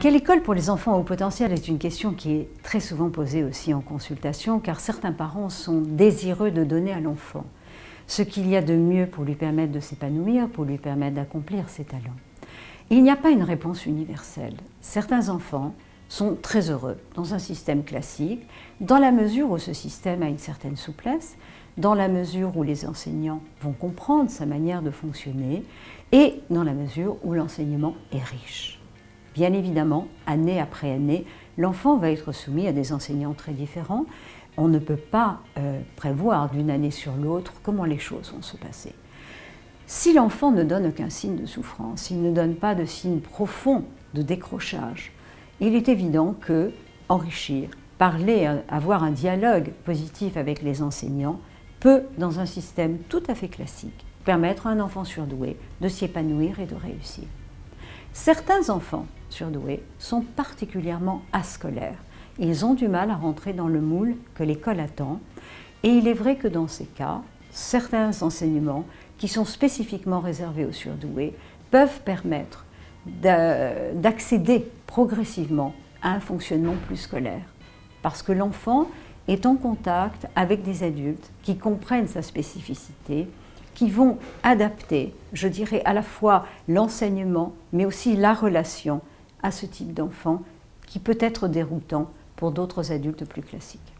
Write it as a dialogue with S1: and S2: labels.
S1: quelle école pour les enfants à haut potentiel est une question qui est très souvent posée aussi en consultation, car certains parents sont désireux de donner à l'enfant ce qu'il y a de mieux pour lui permettre de s'épanouir, pour lui permettre d'accomplir ses talents. Il n'y a pas une réponse universelle. Certains enfants sont très heureux dans un système classique, dans la mesure où ce système a une certaine souplesse, dans la mesure où les enseignants vont comprendre sa manière de fonctionner et dans la mesure où l'enseignement est riche. Bien évidemment, année après année, l'enfant va être soumis à des enseignants très différents. On ne peut pas prévoir d'une année sur l'autre comment les choses vont se passer. Si l'enfant ne donne aucun signe de souffrance, s'il ne donne pas de signe profond de décrochage, il est évident que enrichir, parler, avoir un dialogue positif avec les enseignants peut, dans un système tout à fait classique, permettre à un enfant surdoué de s'y épanouir et de réussir. Certains enfants surdoués sont particulièrement ascolaires. Ils ont du mal à rentrer dans le moule que l'école attend. Et il est vrai que dans ces cas, certains enseignements qui sont spécifiquement réservés aux surdoués peuvent permettre d'accéder progressivement à un fonctionnement plus scolaire. Parce que l'enfant est en contact avec des adultes qui comprennent sa spécificité, qui vont adapter, je dirais, à la fois l'enseignement, mais aussi la relation à ce type d'enfant qui peut être déroutant pour d'autres adultes plus classiques.